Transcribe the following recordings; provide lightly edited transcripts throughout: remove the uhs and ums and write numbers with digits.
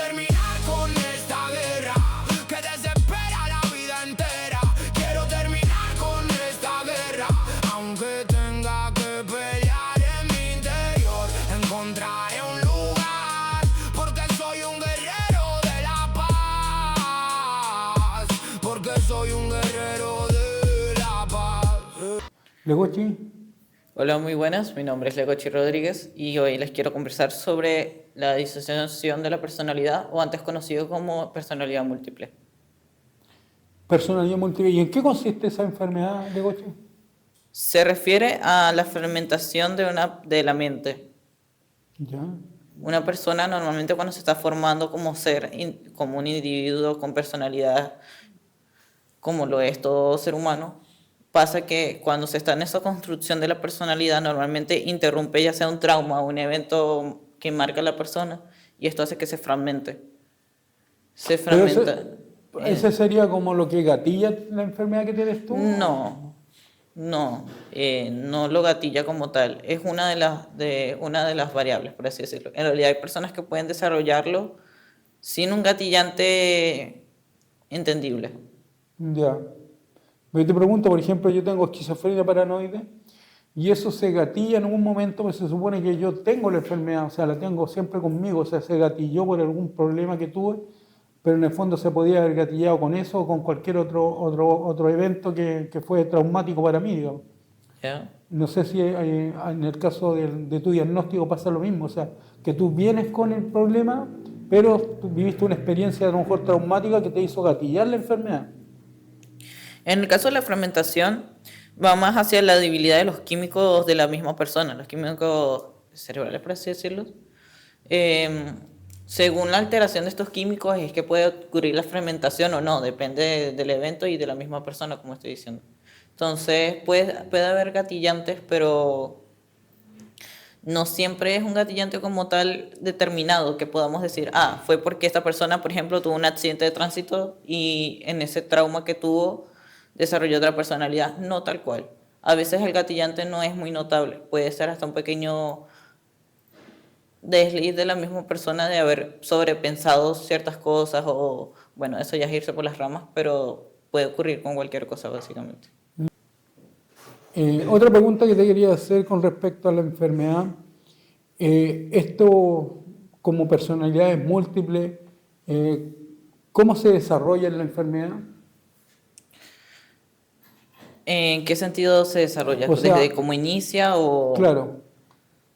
terminar con esta guerra que desespera la vida entera. Quiero terminar con esta guerra, aunque tenga que pelear en mi interior. Encontraré un lugar, porque soy un guerrero de la paz. Porque soy un guerrero de la paz. Legochi, Hola, muy buenas. Mi nombre es Legochi Rodríguez y hoy les quiero conversar sobre la disociación de la personalidad, o antes conocido como personalidad múltiple. personalidad múltiple. ¿Y en qué consiste esa enfermedad, Legochi? Se refiere a la fermentación de la mente. Ya. Una persona normalmente cuando se está formando como ser, como un individuo con personalidad, como lo es todo ser humano, pasa que cuando se está en esa construcción de la personalidad, normalmente interrumpe ya sea un trauma o un evento que marca a la persona, y esto hace que se fragmente. Se Pero fragmenta. ese sería como lo que gatilla la enfermedad que tienes tú. No, no lo gatilla como tal. Es una de las variables, por así decirlo. En realidad hay personas que pueden desarrollarlo sin un gatillante entendible. Ya. Pero te pregunto, por ejemplo, yo tengo esquizofrenia paranoide y eso se gatilla en un momento, pues se supone que yo tengo la enfermedad, o sea, la tengo siempre conmigo, o sea, se gatilló por algún problema que tuve, pero en el fondo se podía haber gatillado con eso o con cualquier otro evento que fue traumático para mí, digamos. ¿Ya? No sé si en el caso de tu diagnóstico pasa lo mismo, o sea, que tú vienes con el problema, pero tú viviste una experiencia a lo mejor traumática que te hizo gatillar la enfermedad. En el caso de la fragmentación, va más hacia la debilidad de los químicos de la misma persona, los químicos cerebrales, por así decirlo. Eh, Según la alteración de estos químicos es que puede ocurrir la fragmentación o no, depende del evento y de la misma persona, como estoy diciendo. Entonces, puede haber gatillantes, pero no siempre es un gatillante como tal determinado que podamos decir, fue porque esta persona, por ejemplo, tuvo un accidente de tránsito y en ese trauma que tuvo desarrolló otra personalidad. No tal cual. A veces el gatillante no es muy notable, puede ser hasta un pequeño desliz de la misma persona de haber sobrepensado ciertas cosas o, bueno, eso ya es irse por las ramas, pero puede ocurrir con cualquier cosa básicamente. Otra pregunta que te quería hacer con respecto a la enfermedad, esto como personalidades múltiples, ¿cómo se desarrolla en la enfermedad? ¿En qué sentido se desarrolla? O sea, ¿Desde cómo inicia o...? claro,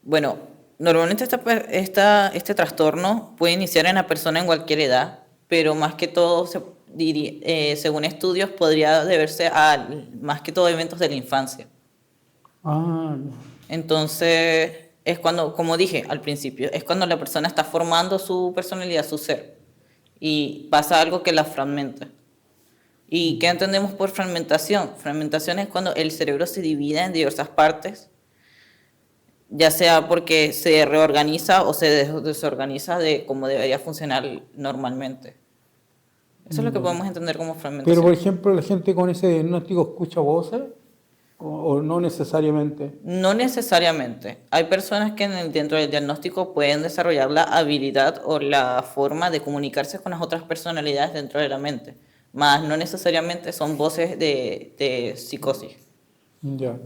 Bueno, normalmente este trastorno puede iniciar en la persona en cualquier edad, pero más que todo, según estudios, podría deberse a más que todo eventos de la infancia. ah, Entonces, es cuando, como dije al principio, es cuando la persona está formando su personalidad, su ser, y pasa algo que la fragmenta. ¿Y qué entendemos por fragmentación? Fragmentación es cuando el cerebro se divide en diversas partes, ya sea porque se reorganiza o se desorganiza de cómo debería funcionar normalmente. Eso es lo que podemos entender como pero fragmentación. por ejemplo, ¿la gente con ese diagnóstico escucha voces o no necesariamente? No necesariamente. Hay personas que dentro del diagnóstico pueden desarrollar la habilidad o la forma de comunicarse con las otras personalidades dentro de la mente, más no necesariamente son voces de psicosis. Ya,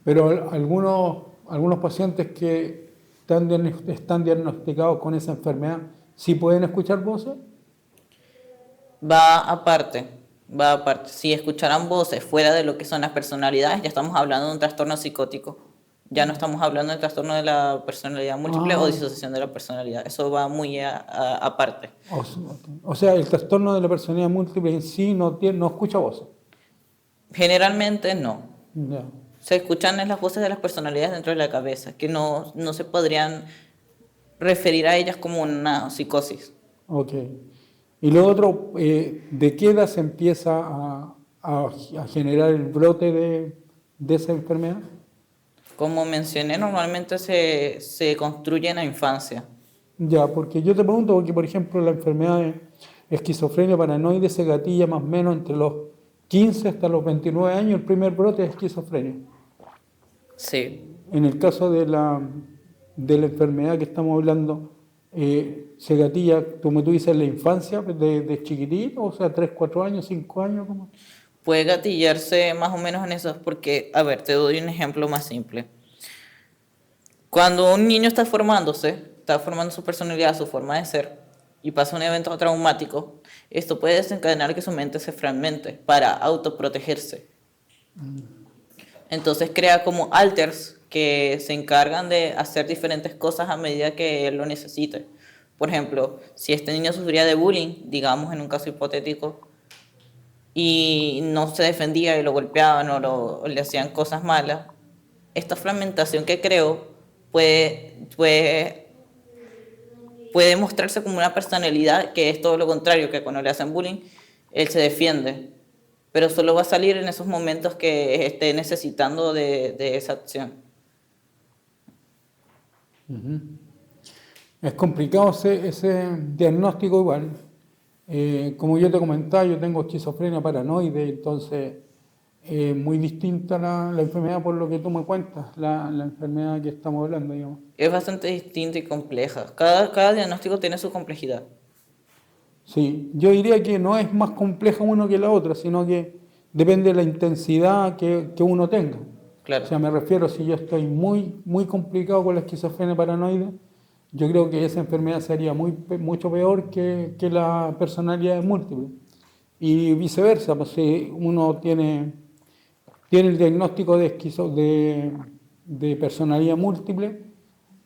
pero algunos pacientes que están diagnosticados con esa enfermedad, ¿sí pueden escuchar voces? Va aparte, va aparte. Si escucharan voces fuera de lo que son las personalidades, ya estamos hablando de un trastorno psicótico. Ya no estamos hablando del trastorno de la personalidad múltiple o disociación de la personalidad. Eso va muy aparte. O sea, el trastorno de la personalidad múltiple en sí no escucha voces. Generalmente no. Ya, Se escuchan las voces de las personalidades dentro de la cabeza, que no se podrían referir a ellas como una psicosis. ok. Y lo otro, ¿de qué edad se empieza a generar el brote de esa enfermedad? Como mencioné, normalmente se construye en la infancia. Ya, porque yo te pregunto, porque por ejemplo la enfermedad de esquizofrenia paranoide se gatilla más o menos entre los 15 hasta los 29 años, el primer brote de esquizofrenia. Sí. En el caso de la enfermedad que estamos hablando, se gatilla, como tú dices, en la infancia, de chiquitito, o sea, 3, 4 años, 5 años, ¿cómo? Puede gatillarse más o menos en eso, porque, a ver, te doy un ejemplo más simple. Cuando un niño está formando su personalidad, su forma de ser, y pasa un evento traumático, esto puede desencadenar que su mente se fragmente para autoprotegerse. Entonces crea como alters que se encargan de hacer diferentes cosas a medida que él lo necesite. Por ejemplo, si este niño sufría de bullying, digamos en un caso hipotético, y no se defendía y lo golpeaban o le hacían cosas malas, esta fragmentación que creó puede mostrarse como una personalidad que es todo lo contrario, que cuando le hacen bullying, él se defiende, pero solo va a salir en esos momentos que esté necesitando de esa acción. Es complicado ese diagnóstico igual. Como yo te comentaba, yo tengo esquizofrenia paranoide, entonces muy distinta la enfermedad por lo que tú me cuentas, la enfermedad que estamos hablando, digamos. Es bastante distinta y compleja. Cada diagnóstico tiene su complejidad. Sí, yo diría que no es más compleja uno que la otra, sino que depende de la intensidad que uno tenga. Claro. O sea, me refiero, si yo estoy muy complicado con la esquizofrenia paranoide, yo creo que esa enfermedad sería mucho peor que la personalidad múltiple. Y viceversa, pues si uno tiene el diagnóstico de personalidad múltiple,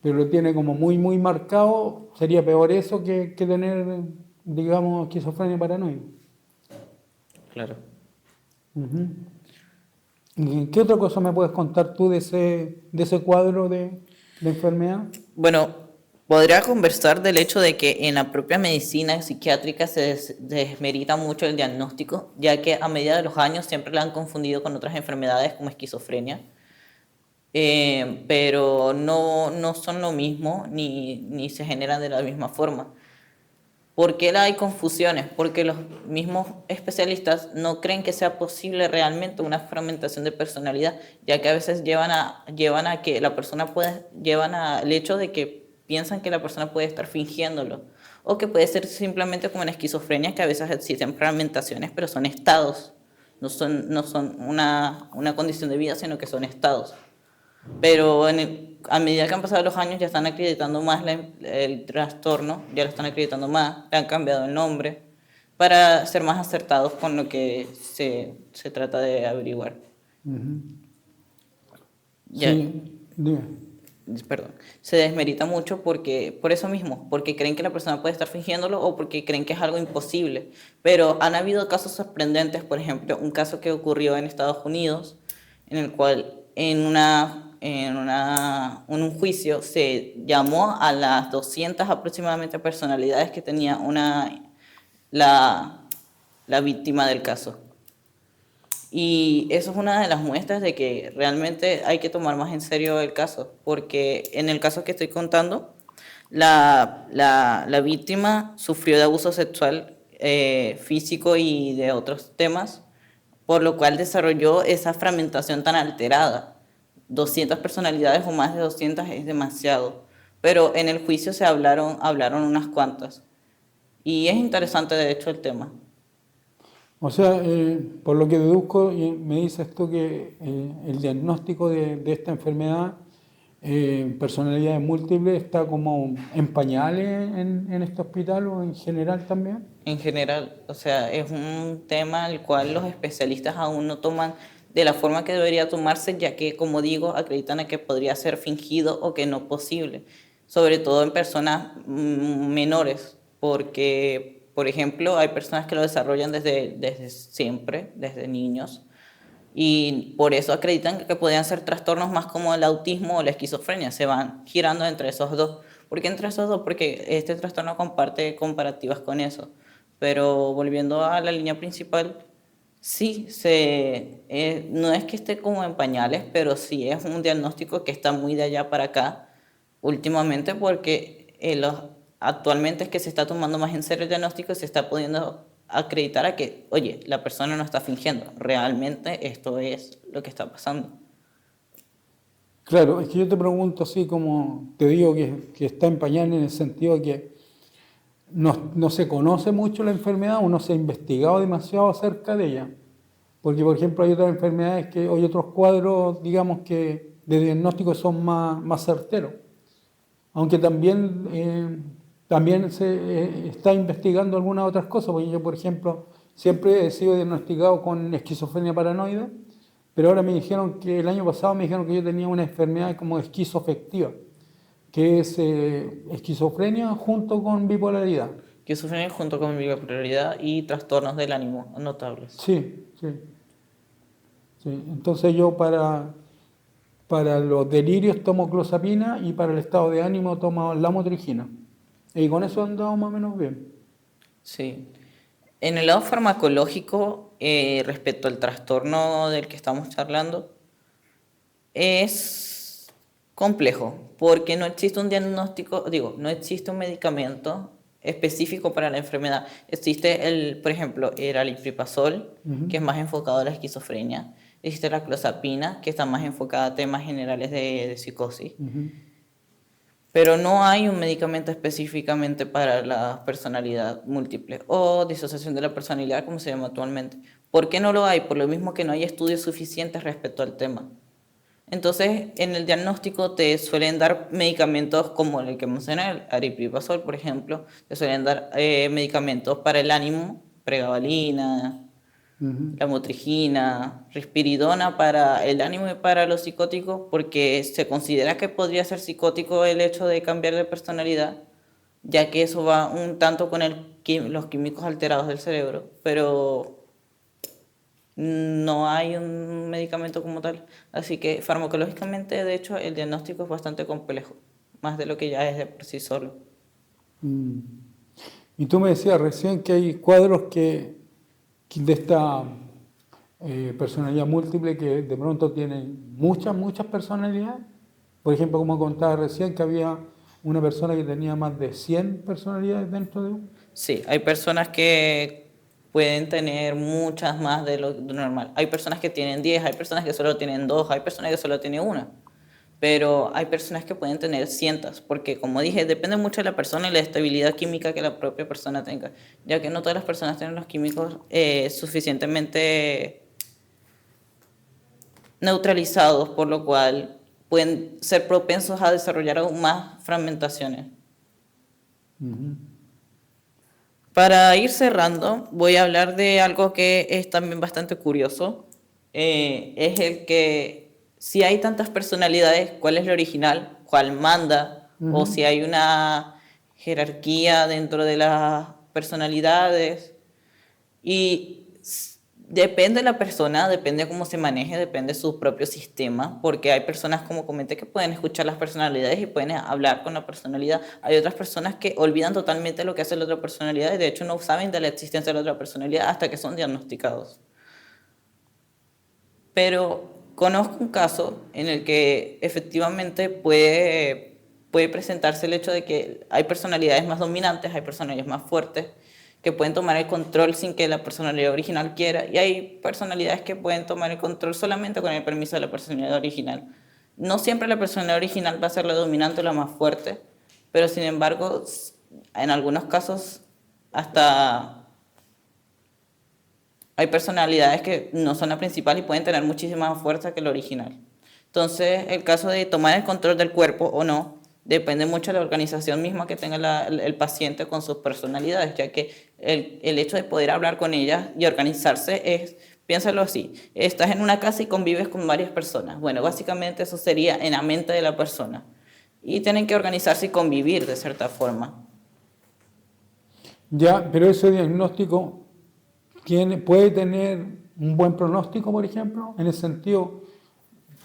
pero lo tiene como muy marcado, sería peor eso que tener, digamos, esquizofrenia paranoide. Claro. Uh-huh. ¿Y qué otra cosa me puedes contar tú de ese cuadro de enfermedad? Bueno, podría conversar del hecho de que en la propia medicina psiquiátrica se desmerita mucho el diagnóstico, ya que a medida de los años siempre la han confundido con otras enfermedades como esquizofrenia, pero no son lo mismo ni se generan de la misma forma. ¿Por qué hay confusiones? Porque los mismos especialistas no creen que sea posible realmente una fragmentación de personalidad, ya que a veces llevan a que la persona llevan al hecho de que piensan que la persona puede estar fingiéndolo, o que puede ser simplemente como en esquizofrenia, que a veces existen fragmentaciones, pero son estados, no son una condición de vida, sino que son estados. Pero a medida que han pasado los años ya están acreditando más el trastorno, ya lo están acreditando más, le han cambiado el nombre para ser más acertados con lo que se trata de averiguar. Uh-huh. Ya, Sí, dime. perdón, se desmerita mucho por eso mismo, porque creen que la persona puede estar fingiéndolo o porque creen que es algo imposible. Pero han habido casos sorprendentes, por ejemplo, un caso que ocurrió en Estados Unidos, en el cual en un juicio se llamó a las 200 aproximadamente personalidades que tenía la víctima del caso. Y eso es una de las muestras de que realmente hay que tomar más en serio el caso, porque en el caso que estoy contando, la víctima sufrió de abuso sexual físico y de otros temas, por lo cual desarrolló esa fragmentación tan alterada. 200 personalidades o más de 200 es demasiado, pero en el juicio se hablaron unas cuantas. Y es interesante, de hecho, el tema. O sea, por lo que deduzco, y me dices tú que el diagnóstico de esta enfermedad, personalidades múltiples, está como en pañales en este hospital o en general también. En general, o sea, es un tema al cual los especialistas aún no toman de la forma que debería tomarse, ya que, como digo, acreditan a que podría ser fingido o que no posible, sobre todo en personas menores, porque, por ejemplo, hay personas que lo desarrollan desde siempre, desde niños, y por eso acreditan que podrían ser trastornos más como el autismo o la esquizofrenia, se van girando entre esos dos. ¿Por qué entre esos dos? Porque este trastorno comparte comparativas con eso. Pero volviendo a la línea principal, sí, no es que esté como en pañales, pero sí es un diagnóstico que está muy de allá para acá últimamente, porque actualmente es que se está tomando más en serio el diagnóstico y se está pudiendo acreditar a que, oye, la persona no está fingiendo, realmente esto es lo que está pasando. Claro, es que yo te pregunto así como te digo que está en pañal en el sentido de que no se conoce mucho la enfermedad o no se ha investigado demasiado acerca de ella. Porque, por ejemplo, hay otras enfermedades que hay otros cuadros, digamos, que de diagnóstico son más certeros. Aunque también se está investigando algunas otras cosas, porque yo, por ejemplo, siempre he sido diagnosticado con esquizofrenia paranoide, pero ahora me dijeron que el año pasado me dijeron que yo tenía una enfermedad como esquizoafectiva, que es esquizofrenia junto con bipolaridad. Que sufren junto con bipolaridad y trastornos del ánimo notables. Sí, sí, sí. Entonces yo para los delirios tomo clozapina y para el estado de ánimo tomo lamotrigina. Y con eso andamos más o menos bien. Sí. En el lado farmacológico, respecto al trastorno del que estamos charlando, es complejo, porque no existe un diagnóstico, no existe un medicamento específico para la enfermedad. Existe por ejemplo, el aripiprazol, que es más enfocado a la esquizofrenia. Existe la clozapina, que está más enfocada a temas generales de psicosis. Pero no hay un medicamento específicamente para la personalidad múltiple o disociación de la personalidad, como se llama actualmente. ¿Por qué no lo hay? Por lo mismo que no hay estudios suficientes respecto al tema. Entonces, en el diagnóstico te suelen dar medicamentos como el que mencioné, el aripiprazol, por ejemplo. Te suelen dar medicamentos para el ánimo, pregabalina, lamotrigina, risperidona para el ánimo y para los psicóticos, porque se considera que podría ser psicótico el hecho de cambiar de personalidad, ya que eso va un tanto con los químicos alterados del cerebro, pero no hay un medicamento como tal. Así que farmacológicamente, de hecho, el diagnóstico es bastante complejo, más de lo que ya es de por sí solo. Y tú me decías recién que hay cuadros que de esta personalidad múltiple que de pronto tienen muchas personalidades. Por ejemplo, como contaba recién, que había una persona que tenía más de 100 personalidades dentro de uno. Sí, hay personas que pueden tener muchas más de lo normal. Hay personas que tienen 10, hay personas que solo tienen 2, hay personas que solo tienen 1. Pero hay personas que pueden tener cientos, porque como dije, depende mucho de la persona y la estabilidad química que la propia persona tenga, ya que no todas las personas tienen los químicos suficientemente neutralizados, por lo cual pueden ser propensos a desarrollar aún más fragmentaciones. Para ir cerrando, voy a hablar de algo que es también bastante curioso. Es el que si hay tantas personalidades, ¿cuál es la original? ¿Cuál manda? O si hay una jerarquía dentro de las personalidades. Y depende de la persona, depende de cómo se maneje, depende de su propio sistema, porque hay personas, como comenté, que pueden escuchar las personalidades y pueden hablar con la personalidad. Hay otras personas que olvidan totalmente lo que hace la otra personalidad y de hecho no saben de la existencia de la otra personalidad hasta que son diagnosticados. Pero conozco un caso en el que efectivamente puede presentarse el hecho de que hay personalidades más dominantes, hay personalidades más fuertes, que pueden tomar el control sin que la personalidad original quiera, y hay personalidades que pueden tomar el control solamente con el permiso de la personalidad original. No siempre la personalidad original va a ser la dominante o la más fuerte, pero sin embargo, en algunos casos hasta hay personalidades que no son la principal y pueden tener muchísima más fuerza que la original. Entonces, el caso de tomar el control del cuerpo o no depende mucho de la organización misma que tenga el paciente con sus personalidades, ya que el hecho de poder hablar con ellas y organizarse es, piénsalo así, estás en una casa y convives con varias personas. Bueno, básicamente eso sería en la mente de la persona. Y tienen que organizarse y convivir de cierta forma. Ya, pero ese diagnóstico puede tener un buen pronóstico, por ejemplo, en el sentido,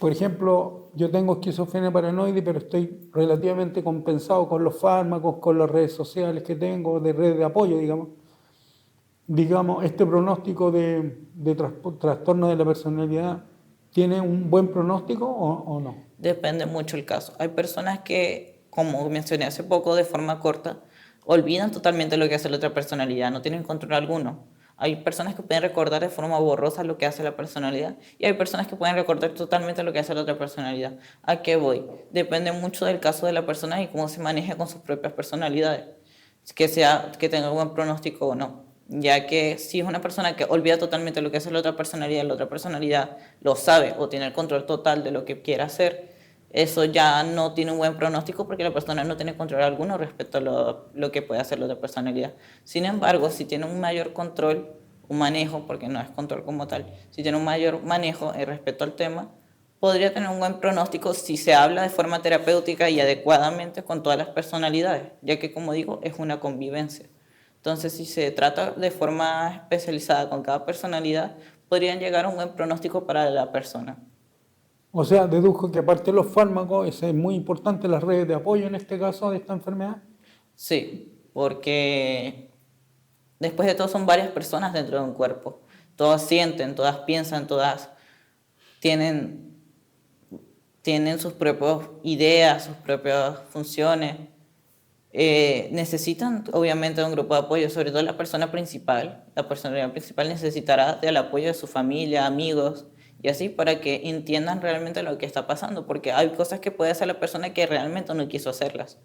por ejemplo, yo tengo esquizofrenia paranoide, pero estoy relativamente compensado con los fármacos, con las redes sociales que tengo, de red de apoyo, digamos. Digamos, este pronóstico de trastorno de la personalidad, ¿tiene un buen pronóstico o no? Depende mucho el caso. Hay personas que, como mencioné hace poco, de forma corta, olvidan totalmente lo que hace la otra personalidad, no tienen control alguno. Hay personas que pueden recordar de forma borrosa lo que hace la personalidad y hay personas que pueden recordar totalmente lo que hace la otra personalidad. ¿A qué voy? Depende mucho del caso de la persona y cómo se maneja con sus propias personalidades, que tenga un buen pronóstico o no. Ya que si es una persona que olvida totalmente lo que hace la otra personalidad lo sabe o tiene el control total de lo que quiere hacer, eso ya no tiene un buen pronóstico porque la persona no tiene control alguno respecto a lo que puede hacer la otra personalidad. Sin embargo, si tiene un mayor control, un manejo, porque no es control como tal, si tiene un mayor manejo respecto al tema, podría tener un buen pronóstico si se habla de forma terapéutica y adecuadamente con todas las personalidades, ya que, como digo, es una convivencia. Entonces, si se trata de forma especializada con cada personalidad, podrían llegar a un buen pronóstico para la persona. O sea, deduzco que aparte de los fármacos, es muy importante las redes de apoyo en este caso de esta enfermedad. Sí, porque después de todo son varias personas dentro de un cuerpo. Todas sienten, todas piensan, todas tienen sus propias ideas, sus propias funciones. Necesitan obviamente un grupo de apoyo, sobre todo la persona principal. La personalidad principal necesitará del apoyo de su familia, amigos y así para que entiendan realmente lo que está pasando, porque hay cosas que puede hacer la persona que realmente no quiso hacerlas.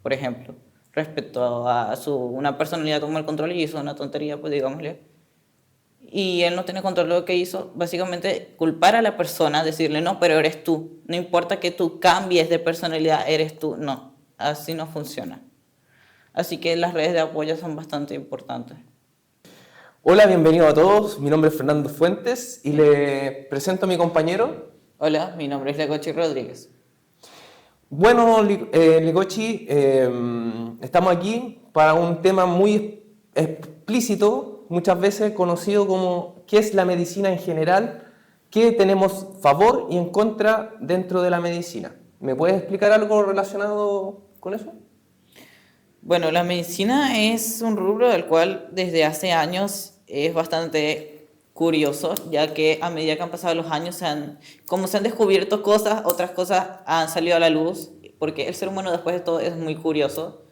Por ejemplo, respecto a una personalidad tomó el control y hizo una tontería, pues digámosle, y él no tiene control de lo que hizo, básicamente culpar a la persona, decirle, no, pero eres tú, no importa que tú cambies de personalidad, eres tú, no, así no funciona. Así que las redes de apoyo son bastante importantes. Hola, bienvenidos a todos. Mi nombre es Fernando Fuentes y le presento a mi compañero. Hola, mi nombre es Legochi Rodríguez. Bueno, Legochi, estamos aquí para un tema muy explícito, muchas veces conocido como ¿qué es la medicina en general? ¿Qué tenemos favor y en contra dentro de la medicina? ¿Me puedes explicar algo relacionado con eso? Bueno, la medicina es un rubro del cual desde hace años es bastante curioso, ya que a medida que han pasado los años, como se han descubierto cosas, otras cosas han salido a la luz, porque el ser humano después de todo es muy curioso,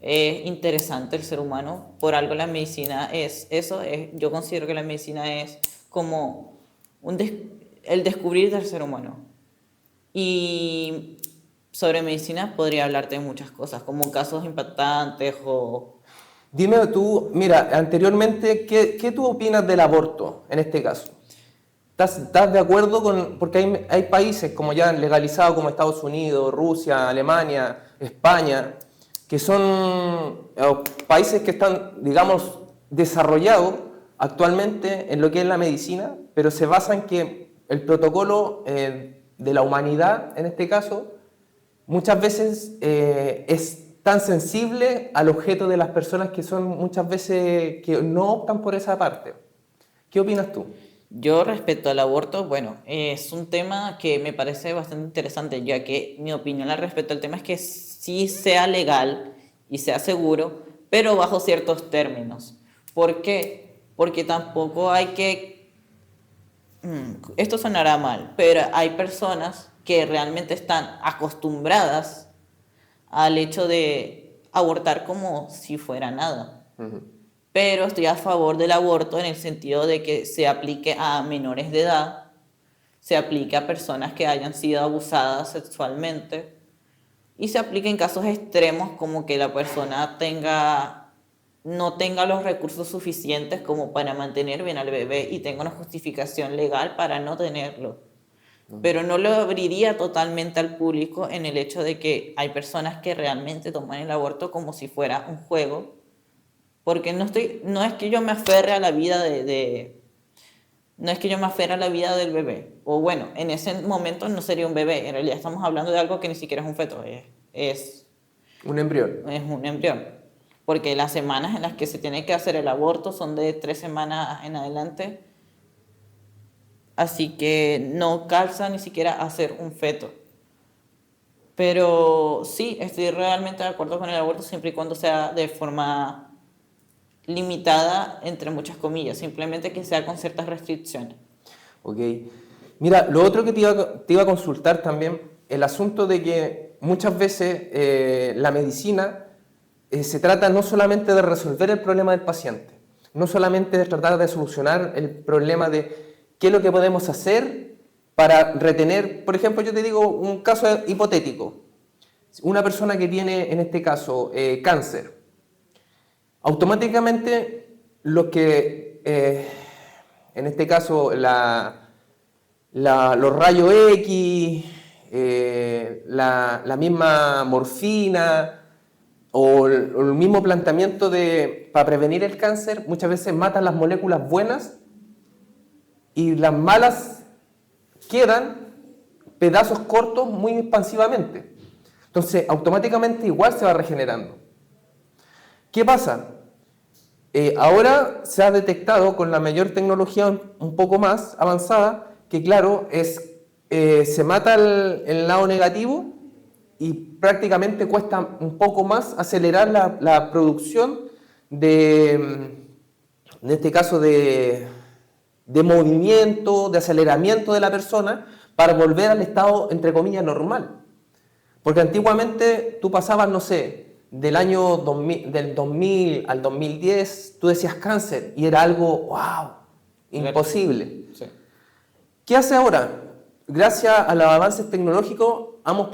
es interesante el ser humano, por algo la medicina es eso, yo considero que la medicina es como el descubrir del ser humano. Y sobre medicina podría hablarte de muchas cosas, como casos impactantes o... Dime tú, mira, anteriormente, ¿qué tú opinas del aborto en este caso? ¿Estás de acuerdo con...? Porque hay países como ya legalizados como Estados Unidos, Rusia, Alemania, España, que son países que están, digamos, desarrollados actualmente en lo que es la medicina, pero se basa en que el protocolo de la humanidad, en este caso, muchas veces es tan sensible al objeto de las personas que son muchas veces que no optan por esa parte. ¿Qué opinas tú? Yo respecto al aborto, bueno, es un tema que me parece bastante interesante, ya que mi opinión al respecto al tema es que sí sea legal y sea seguro, pero bajo ciertos términos. ¿Por qué? Porque tampoco hay que... Esto sonará mal, pero hay personas que realmente están acostumbradas al hecho de abortar como si fuera nada. Uh-huh. Pero estoy a favor del aborto en el sentido de que se aplique a menores de edad, se aplique a personas que hayan sido abusadas sexualmente y se aplique en casos extremos como que la persona no tenga los recursos suficientes como para mantener bien al bebé y tenga una justificación legal para no tenerlo. Pero no lo abriría totalmente al público en el hecho de que hay personas que realmente toman el aborto como si fuera un juego, porque no es que yo me aferre a la vida no es que yo me aferre a la vida del bebé, o bueno, en ese momento no sería un bebé, en realidad estamos hablando de algo que ni siquiera es un feto, es un embrión. Es un embrión, porque las semanas en las que se tiene que hacer el aborto son de 3 semanas en adelante. Así que no calza ni siquiera hacer un feto. Pero sí, estoy realmente de acuerdo con el aborto siempre y cuando sea de forma limitada, entre muchas comillas, simplemente que sea con ciertas restricciones. Ok. Mira, lo otro que te iba a consultar también, el asunto de que muchas veces la medicina se trata no solamente de resolver el problema del paciente, no solamente de tratar de solucionar el problema de qué es lo que podemos hacer para retener, por ejemplo, yo te digo un caso hipotético, una persona que tiene en este caso cáncer, automáticamente lo que, en este caso, los rayos X, la misma morfina o el mismo planteamiento para prevenir el cáncer, muchas veces matan las moléculas buenas y las malas quedan pedazos cortos muy expansivamente. Entonces, automáticamente igual se va regenerando. ¿Qué pasa? Ahora se ha detectado con la mayor tecnología un poco más avanzada que, claro, se mata el lado negativo y prácticamente cuesta un poco más acelerar la producción en este caso, de movimiento, de aceleramiento de la persona para volver al estado, entre comillas, normal. Porque antiguamente tú pasabas, no sé, del 2000 al 2010, tú decías cáncer y era algo, wow, imposible. Sí. ¿Qué hace ahora? Gracias a los avances tecnológicos hemos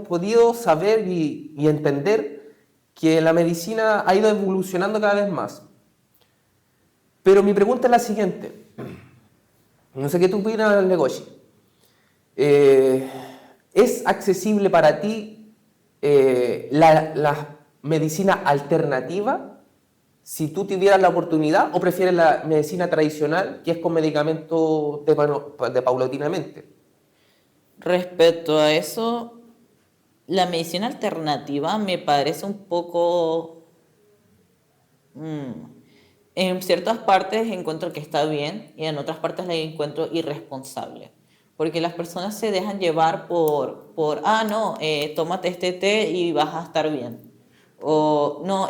podido saber y entender que la medicina ha ido evolucionando cada vez más. Pero mi pregunta es la siguiente. No sé qué tú opinas, Legoshi. ¿Es accesible para ti la medicina alternativa si tú tuvieras la oportunidad o prefieres la medicina tradicional que es con medicamentos de paulatinamente? Respecto a eso, la medicina alternativa me parece un poco... En ciertas partes encuentro que está bien y en otras partes la encuentro irresponsable. Porque las personas se dejan llevar tómate este té y vas a estar bien. O no,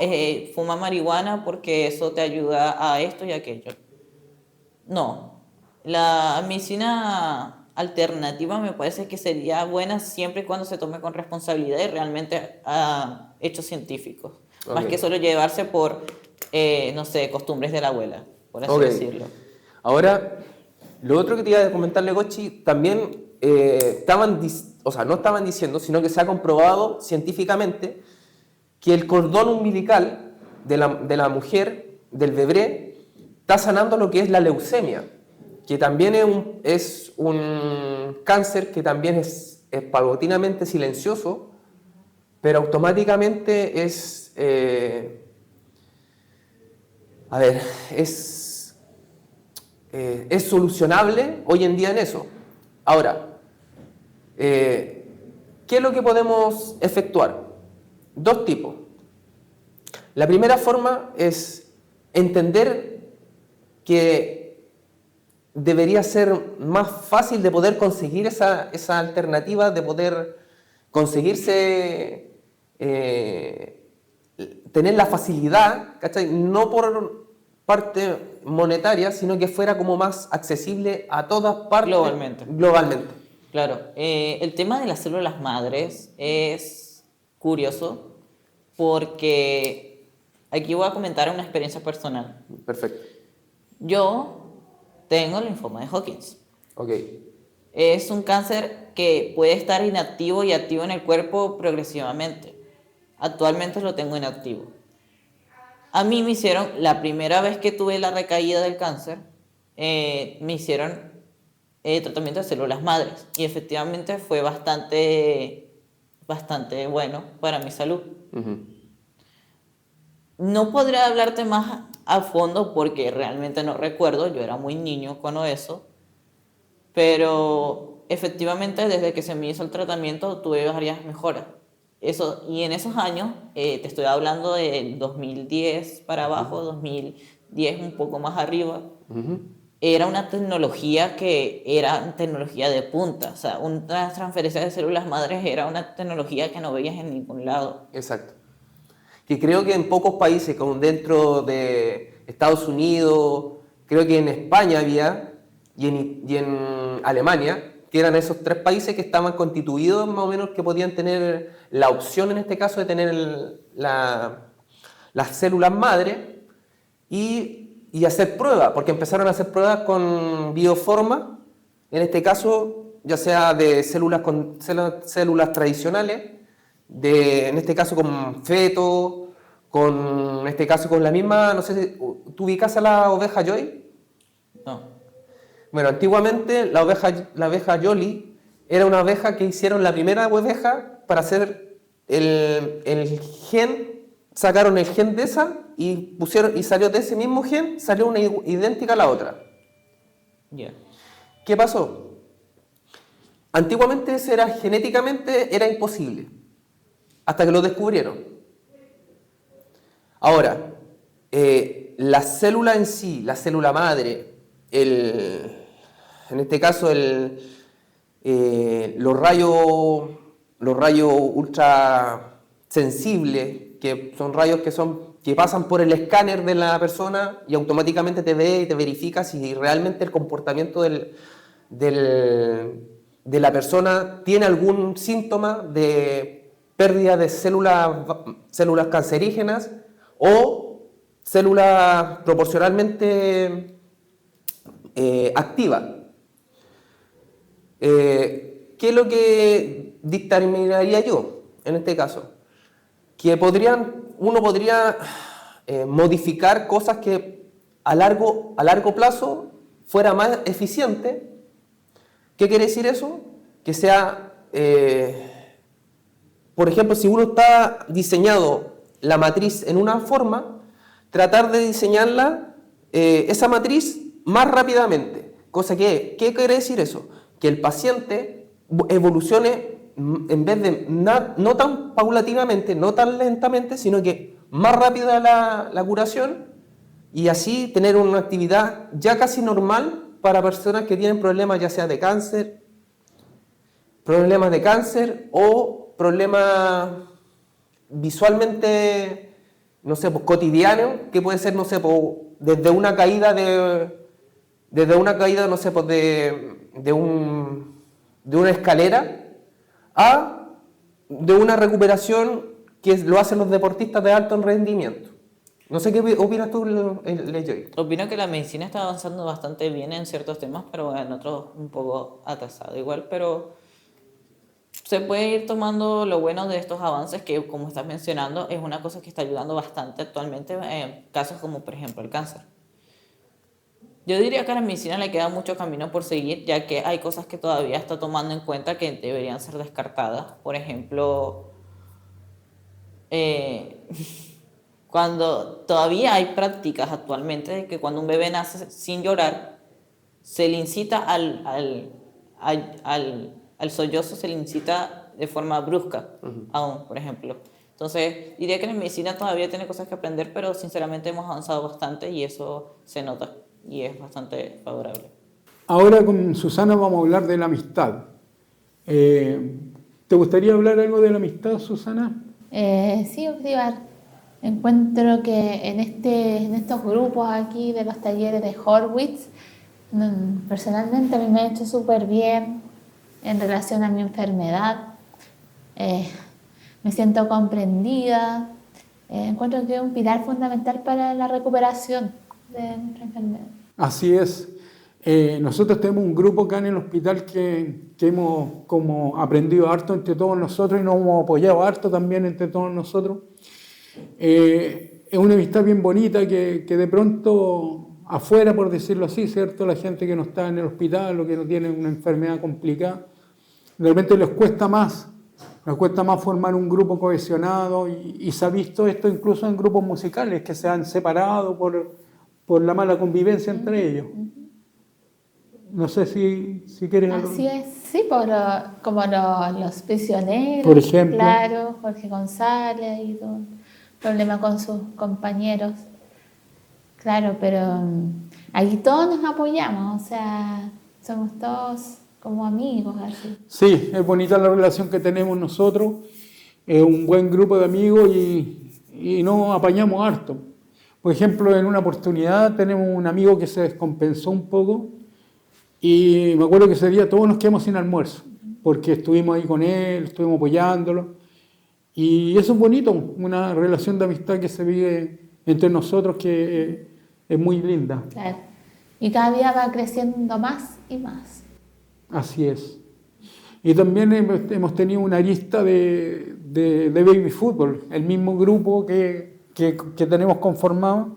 fuma marihuana porque eso te ayuda a esto y aquello. No, la medicina alternativa me parece que sería buena siempre y cuando se tome con responsabilidad y realmente a hechos científicos. Okay. Más que solo llevarse por, no sé, costumbres de la abuela, por así decirlo. Ahora, lo otro que te iba a comentar, Legoshi, también no estaban diciendo, sino que se ha comprobado científicamente que el cordón umbilical de la mujer, del bebé, está sanando lo que es la leucemia, que también es un cáncer que también es paulatinamente silencioso, pero automáticamente es solucionable hoy en día en eso. Ahora, ¿qué es lo que podemos efectuar? Dos tipos. La primera forma es entender que debería ser más fácil de poder conseguir esa alternativa, de poder conseguirse, tener la facilidad, ¿cachai? No por parte monetaria, sino que fuera como más accesible a todas partes. Globalmente. Claro, el tema de las células madres es curioso porque aquí voy a comentar una experiencia personal. Perfecto. Yo tengo linfoma de Hodgkin. Ok. Es un cáncer que puede estar inactivo y activo en el cuerpo progresivamente. Actualmente lo tengo inactivo. A mí me hicieron, la primera vez que tuve la recaída del cáncer, me hicieron tratamiento de células madres y efectivamente fue bastante bueno para mi salud. Uh-huh. No podré hablarte más a fondo porque realmente no recuerdo, yo era muy niño cuando eso, pero efectivamente desde que se me hizo el tratamiento tuve varias mejoras. Y en esos años, te estoy hablando del 2010 para abajo, 2010 un poco más arriba, era una tecnología que era tecnología de punta. O sea, una transferencia de células madres era una tecnología que no veías en ningún lado. Exacto. Que creo que en pocos países, como dentro de Estados Unidos, creo que en España había, y en Alemania, que eran esos tres países que estaban constituidos más o menos, que podían tener la opción en este caso de tener las células madre, y y hacer pruebas, porque empezaron a hacer pruebas con bioforma, en este caso, ya sea de células con células tradicionales, en este caso con feto, en este caso con la misma, no sé si tú ubicas a la oveja Joy. No. Bueno, antiguamente la oveja Yoli era una oveja que hicieron la primera oveja para hacer el gen, sacaron el gen de esa y salió de ese mismo gen, salió una idéntica a la otra. Ya. ¿Qué pasó? Antiguamente genéticamente era imposible, hasta que lo descubrieron. Ahora, la célula en sí, la célula madre, en este caso los rayos ultra sensibles, que son rayos que pasan por el escáner de la persona y automáticamente te ve y te verifica si realmente el comportamiento de la persona tiene algún síntoma de pérdida de células cancerígenas o células proporcionalmente activas. ¿Qué es lo que dictaminaría yo en este caso? Que uno podría modificar cosas que a largo plazo fuera más eficiente. ¿Qué quiere decir eso? Que sea, por ejemplo, si uno está diseñado la matriz en una forma, tratar de diseñarla, esa matriz más rápidamente. ¿Qué quiere decir eso? Que el paciente evolucione en vez de no tan paulatinamente, no tan lentamente, sino que más rápida la curación y así tener una actividad ya casi normal para personas que tienen problemas ya sea de cáncer o problemas visualmente, no sé, pues cotidianos, que puede ser, no sé, pues, desde una caída, no sé, pues de una escalera de una recuperación que lo hacen los deportistas de alto rendimiento. No sé qué opinas tú, Lejoy. Opino que la medicina está avanzando bastante bien en ciertos temas, pero en otros un poco atrasado igual, pero se puede ir tomando lo bueno de estos avances que, como estás mencionando, es una cosa que está ayudando bastante actualmente en casos como, por ejemplo, el cáncer. Yo diría que a la medicina le queda mucho camino por seguir, ya que hay cosas que todavía está tomando en cuenta que deberían ser descartadas. Por ejemplo, cuando todavía hay prácticas actualmente de que cuando un bebé nace sin llorar, se le incita al sollozo, se le incita de forma brusca, aún, por ejemplo. Entonces, diría que la medicina todavía tiene cosas que aprender, pero sinceramente hemos avanzado bastante y eso se nota y es bastante favorable. Ahora con Susana vamos a hablar de la amistad. ¿Te gustaría hablar algo de la amistad, Susana? Sí, Oscar. Encuentro que en estos grupos aquí de los talleres de Horwitz, personalmente a mí me ha hecho súper bien en relación a mi enfermedad. Me siento comprendida. Encuentro que es un pilar fundamental para la recuperación de nuestra enfermedad. Así es. Nosotros tenemos un grupo acá en el hospital que hemos como aprendido harto entre todos nosotros y nos hemos apoyado harto también entre todos nosotros. Es una amistad bien bonita que de pronto afuera, por decirlo así, ¿cierto? La gente que no está en el hospital o que no tiene una enfermedad complicada, de repente les cuesta más formar un grupo cohesionado y se ha visto esto incluso en grupos musicales que se han separado por la mala convivencia entre ellos. No sé si quieres... Así es, sí, como los prisioneros, por ejemplo. Claro, Jorge González y todo, problema con sus compañeros. Claro, pero aquí todos nos apoyamos, o sea, somos todos como amigos, así. Sí, es bonita la relación que tenemos nosotros, es un buen grupo de amigos y nos apañamos harto. Por ejemplo, en una oportunidad tenemos un amigo que se descompensó un poco y me acuerdo que ese día todos nos quedamos sin almuerzo, porque estuvimos ahí con él, estuvimos apoyándolo. Y eso es bonito, una relación de amistad que se vive entre nosotros que es muy linda. Claro. Y cada día va creciendo más y más. Así es. Y también hemos tenido una arista de baby fútbol, el mismo grupo que tenemos conformado,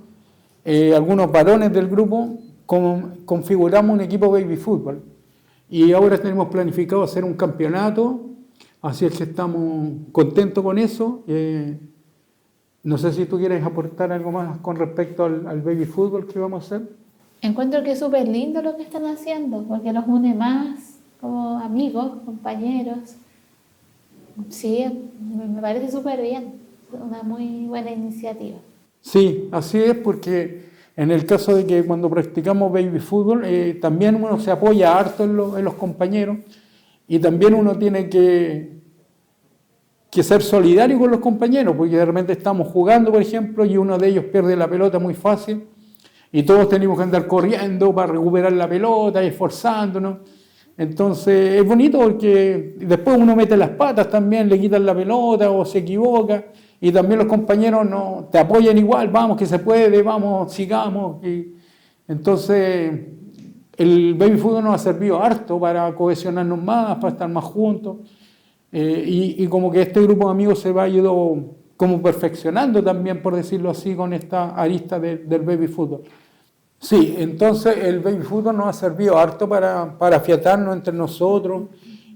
algunos varones del grupo, configuramos un equipo baby fútbol. Y ahora tenemos planificado hacer un campeonato, así es que estamos contentos con eso. No sé si tú quieres aportar algo más con respecto al baby fútbol que vamos a hacer. Encuentro que es súper lindo lo que están haciendo, porque los une más como amigos, compañeros. Sí, me parece súper bien, una muy buena iniciativa. Sí, así es, porque en el caso de que cuando practicamos baby fútbol, también uno se apoya harto en los compañeros y también uno tiene que ser solidario con los compañeros, porque de repente estamos jugando, por ejemplo, y uno de ellos pierde la pelota muy fácil y todos tenemos que andar corriendo para recuperar la pelota y esforzándonos. Entonces es bonito porque después uno mete las patas también, le quitan la pelota o se equivoca y también los compañeros no, te apoyan igual, vamos que se puede, vamos, sigamos. Y entonces el baby fútbol nos ha servido harto para cohesionarnos más, para estar más juntos y como que este grupo de amigos se va ido como perfeccionando también, por decirlo así, con esta arista del baby fútbol. Sí, entonces el baby fútbol nos ha servido harto para afiatarnos entre nosotros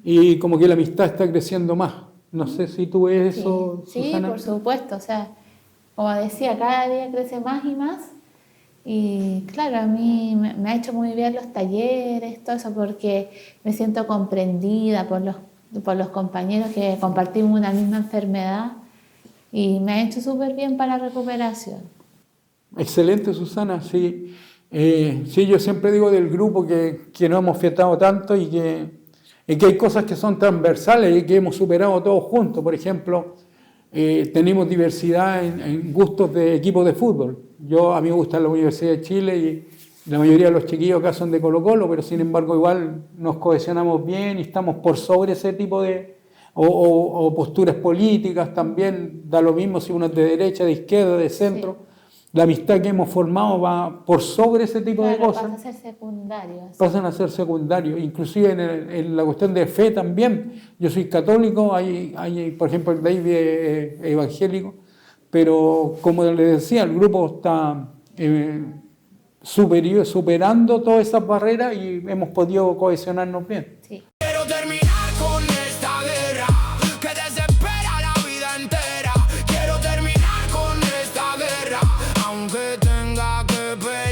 y como que la amistad está creciendo más. No sé si tú ves eso, Sí, Susana. por supuesto. O sea, como decía, cada día crece más y más. Y claro, a mí me ha hecho muy bien los talleres, todo eso, porque me siento comprendida por los compañeros que compartimos una misma enfermedad y me ha hecho súper bien para la recuperación. Excelente, Susana, sí. Sí, yo siempre digo del grupo que nos hemos fiatado tanto y que hay cosas que son transversales y que hemos superado todos juntos. Por ejemplo, tenemos diversidad en gustos de equipos de fútbol. A mí me gusta la Universidad de Chile y la mayoría de los chiquillos acá son de Colo-Colo, pero sin embargo igual nos cohesionamos bien y estamos por sobre ese tipo de... o posturas políticas también, da lo mismo si uno es de derecha, de izquierda, de centro. Sí. La amistad que hemos formado va por sobre ese tipo de cosas. Pasan a ser secundarios. Pasan a ser secundarios. Inclusive en la cuestión de fe también. Yo soy católico, hay por ejemplo, el David es evangélico, pero como les decía, el grupo está superando todas esas barreras y hemos podido cohesionarnos bien. Sí. Quiero terminar con esta guerra que desespera la vida entera. Quiero terminar con esta guerra, aunque tenga que pelear.